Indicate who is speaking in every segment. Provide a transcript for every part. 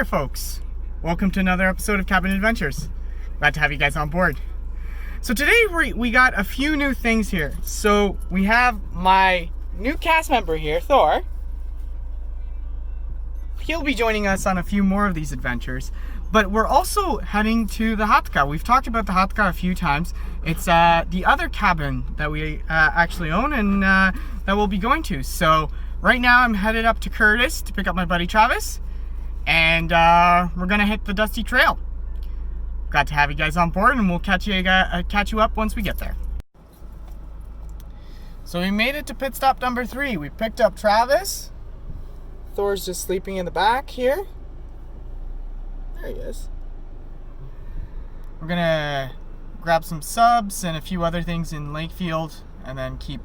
Speaker 1: folks. Welcome to another episode of Cabin Adventures. Glad to have you guys on board. So today we got a few new things here. So we have my new cast member here, Thor. He'll be joining us on a few more of these adventures. But we're also heading to the Chatka. We've talked about the Chatka a few times. It's the other cabin that we actually own and that we'll be going to. So right now I'm headed up to Curtis to pick up my buddy Travis. And we're gonna hit the Dusty Trail. Glad to have you guys on board, and we'll catch you up once we get there. So we made it to pit stop number 3. We picked up Travis. Thor's just sleeping in the back here. There he is. We're gonna grab some subs and a few other things in Lakefield, and then keep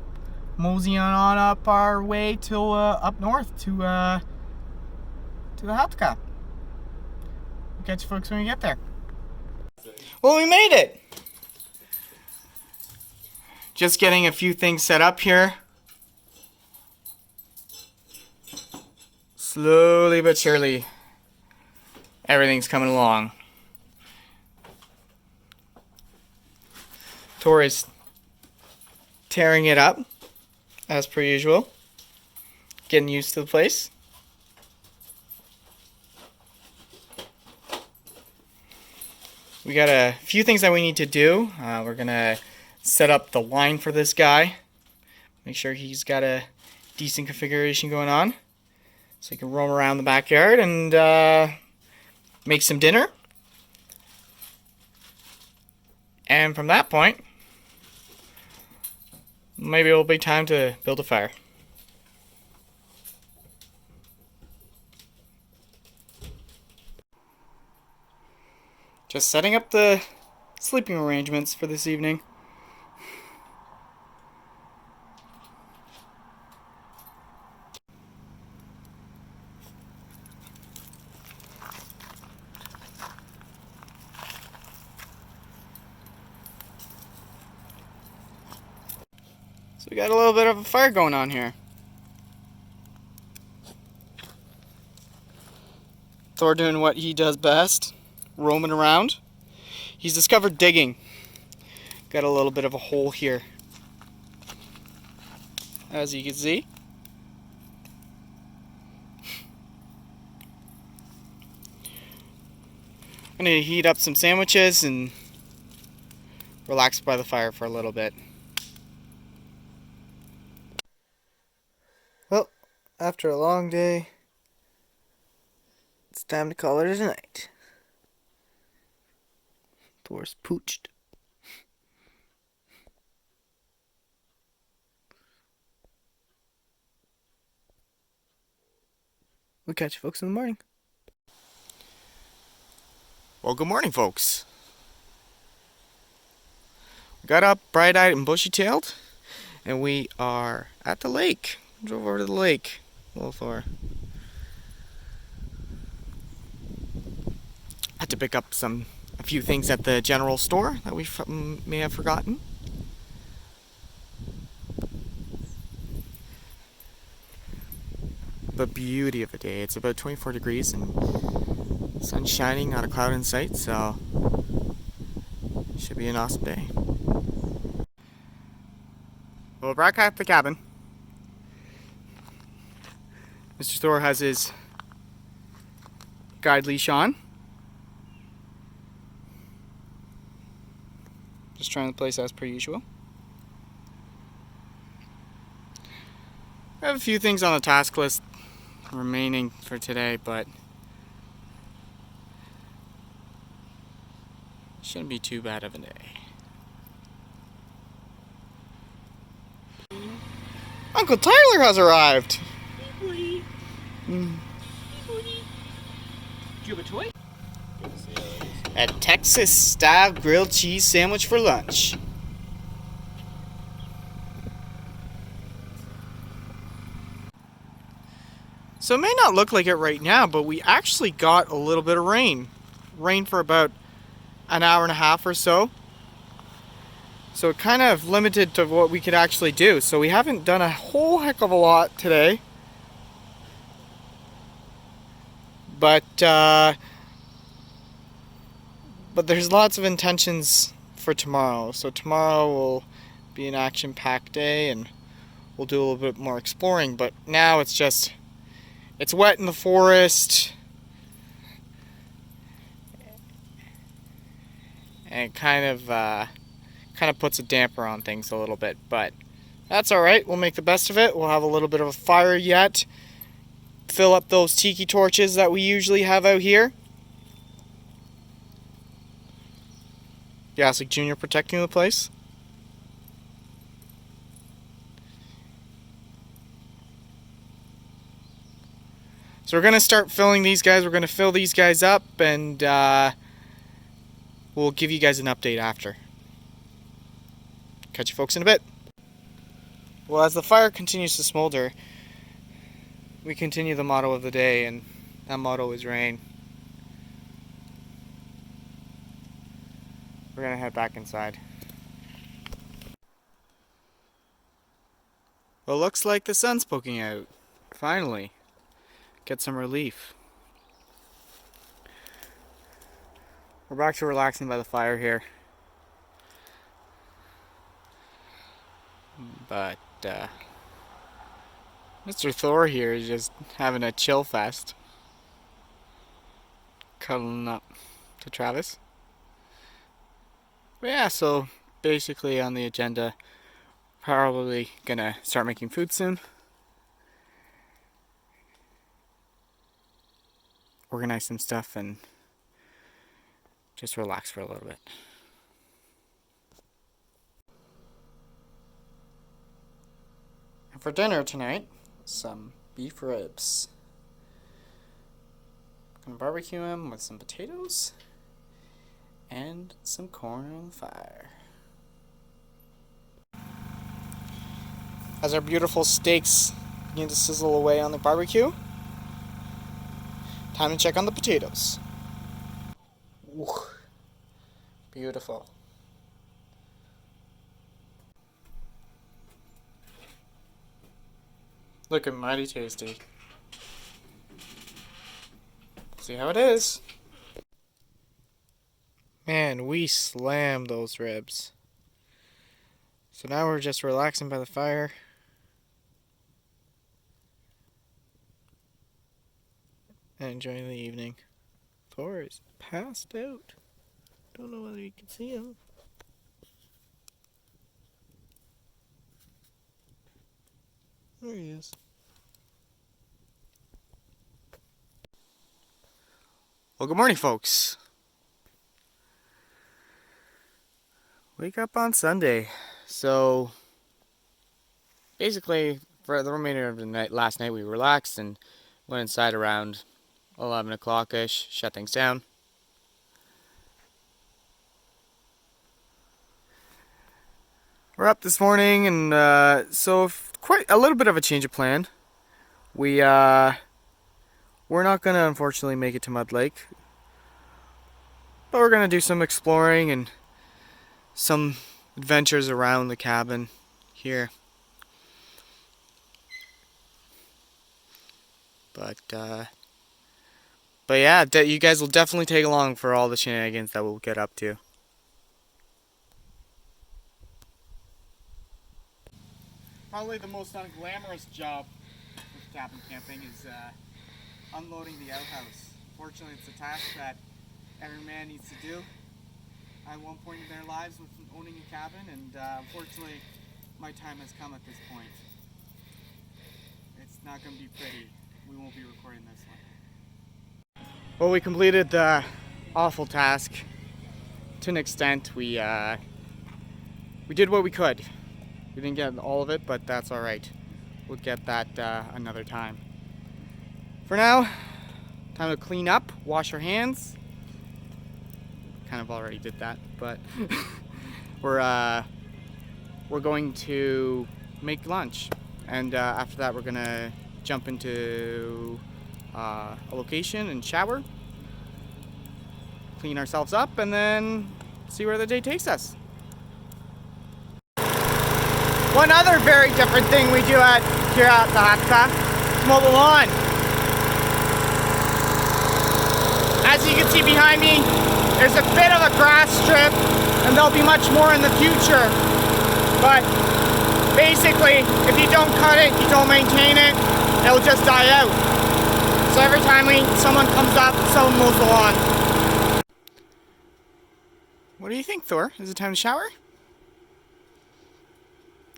Speaker 1: moseying on up our way till up north to the Chatka. We'll catch you folks when we get there. Well, we made it! Just getting a few things set up here. Slowly but surely, everything's coming along. Thor is tearing it up, as per usual. Getting used to the place. We got a few things that we need to do. We're gonna set up the line for this guy. Make sure he's got a decent configuration going on, so he can roam around the backyard and make some dinner. And from that point, maybe it'll be time to build a fire. Just setting up the sleeping arrangements for this evening. So we got a little bit of a fire going on here. Thor doing what he does best. Roaming around. He's discovered digging. Got a little bit of a hole here, as you can see. I'm gonna heat up some sandwiches and relax by the fire for a little bit. Well, after a long day, it's time to call it a night. Thor's pooched. We'll catch you folks in the morning. Well, good morning, folks. We got up bright-eyed and bushy-tailed, and we are at the lake. Drove over to the lake. Little Thor. Had to pick up a few things at the general store that we may have forgotten. The beauty of a day. It's about 24 degrees and sun shining, not a cloud in sight, so should be an awesome day. Well, we're back at the cabin. Mr. Thor has his guide leash on. Just trying the place as per usual. I have a few things on the task list remaining for today, but shouldn't be too bad of a day. Uncle Tyler has arrived!
Speaker 2: Hey, buddy. Hey, buddy. Do you have a toy?
Speaker 1: A Texas-style grilled cheese sandwich for lunch. So it may not look like it right now, but we actually got a little bit of rain. Rain for about an hour and a half or so. So it kind of limited to what we could actually do. So we haven't done a whole heck of a lot today. but there's lots of intentions for tomorrow. So tomorrow will be an action-packed day, and we'll do a little bit more exploring. But now it's wet in the forest, and it kind of puts a damper on things a little bit. But that's all right. We'll make the best of it. We'll have a little bit of a fire yet. Fill up those tiki torches that we usually have out here. Yasik Jr. protecting the place. So we're going to start filling these guys. We're going to fill these guys up, and we'll give you guys an update after. Catch you folks in a bit. Well, as the fire continues to smolder, we continue the motto of the day, and that motto is rain. We're gonna head back inside. Well, looks like the sun's poking out. Finally. Get some relief. We're back to relaxing by the fire here. But, Mr. Thor here is just having a chill fest. Cuddling up to Travis. But yeah, so basically on the agenda, probably gonna start making food soon. Organize some stuff and just relax for a little bit. And for dinner tonight, some beef ribs. Gonna barbecue them with some potatoes and some corn on the fire. As our beautiful steaks begin to sizzle away on the barbecue, time to check on the potatoes. Ooh, beautiful. Looking mighty tasty. See how it is. Man, we slammed those ribs. So now we're just relaxing by the fire. And enjoying the evening. Thor is passed out. Don't know whether you can see him. There he is. Well, good morning, folks. Wake up on Sunday. So basically, for the remainder of the night, last night we relaxed and went inside around 11 o'clock-ish, shut things down. We're up this morning, and so quite a little bit of a change of plan. We're not gonna unfortunately make it to Mud Lake, but we're gonna do some exploring and some adventures around the cabin here. But yeah, you guys will definitely take along for all the shenanigans that we'll get up to. Probably the most unglamorous job with cabin camping is unloading the outhouse. Fortunately, it's a task that every man needs to do at one point in their lives with owning a cabin, and unfortunately, my time has come at this point. It's not going to be pretty. We won't be recording this one. Well, we completed the awful task to an extent. We did what we could. We didn't get all of it, but that's all right. We'll get that another time. For now, time to clean up, wash our hands. Kind of already did that, but we're going to make lunch, and after that we're gonna jump into a location and shower, clean ourselves up, and then see where the day takes us. One other very different thing we do here at the Chatka is mow the lawn. as you can see behind me, there's a bit of a grass strip, and there'll be much more in the future. But basically, if you don't cut it, you don't maintain it, it'll just die out. So every time someone comes up, someone mows the lawn. What do you think, Thor? Is it time to shower?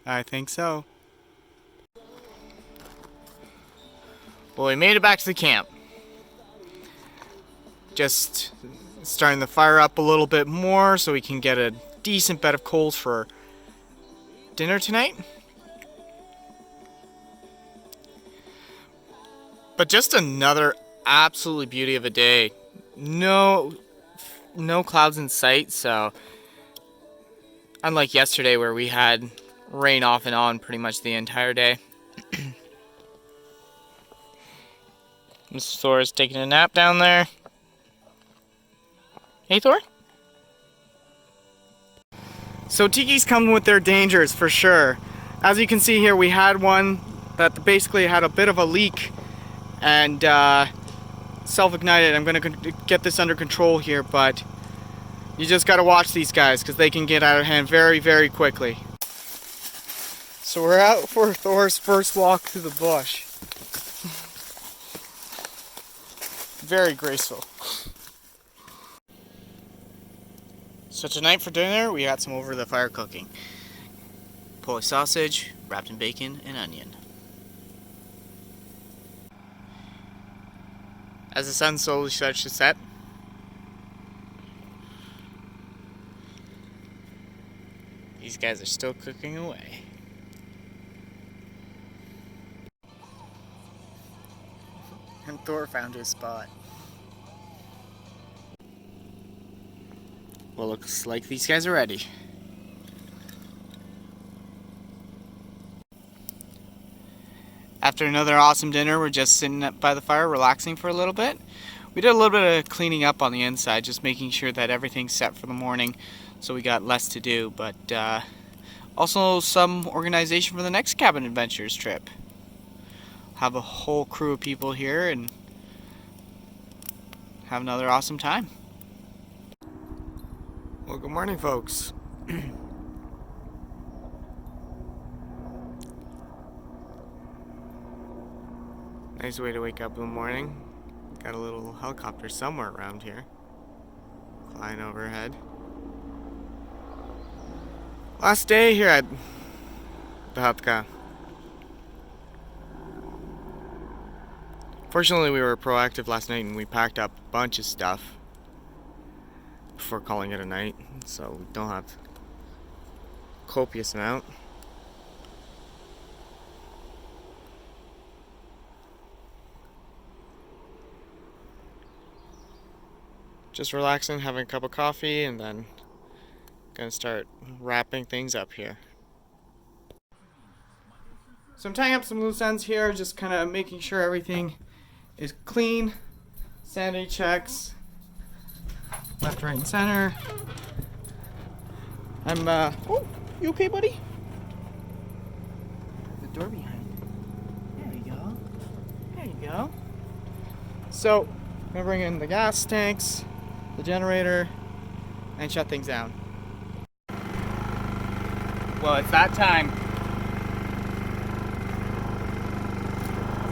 Speaker 1: I think so. Well, we made it back to the camp. Just starting the fire up a little bit more so we can get a decent bed of coals for dinner tonight. But just another absolutely beauty of a day. No clouds in sight, so unlike yesterday where we had rain off and on pretty much the entire day. Mr. Thor is taking a nap down there. Hey, Thor? So tikis come with their dangers for sure. As you can see here, we had one that basically had a bit of a leak and self-ignited. I'm gonna get this under control here, but you just gotta watch these guys because they can get out of hand very, very quickly. So we're out for Thor's first walk through the bush. Very graceful. So tonight for dinner, we got some over the fire cooking. Polish sausage, wrapped in bacon and onion. As the sun slowly starts to set, these guys are still cooking away. And Thor found his spot. Well, looks like these guys are ready. After another awesome dinner, we're just sitting up by the fire relaxing for a little bit. We did a little bit of cleaning up on the inside, just making sure that everything's set for the morning, so we got less to do, but also some organization for the next Cabin Adventures trip. Have a whole crew of people here and have another awesome time. Well, good morning, folks. Nice way to wake up in the morning. Got a little helicopter somewhere around here flying overhead. Last day here at the Chatka. Fortunately, we were proactive last night and we packed up a bunch of stuff before calling it a night, so we don't have a copious amount. Just relaxing, having a cup of coffee, and then gonna start wrapping things up here. So I'm tying up some loose ends here, just kind of making sure everything is clean. Sanity checks, left, right, and center. I'm oh, you okay, buddy? The door behind you. There you go. There you go. So I'm gonna bring in the gas tanks, the generator, and shut things down. Well, it's that time.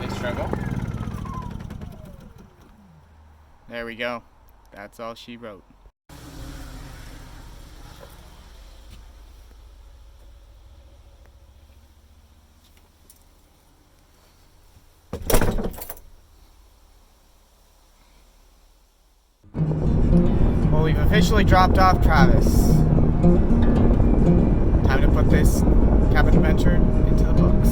Speaker 1: They struggle. There we go. That's all she wrote. Well, we've officially dropped off Travis. Time to put this cabin adventure into the books.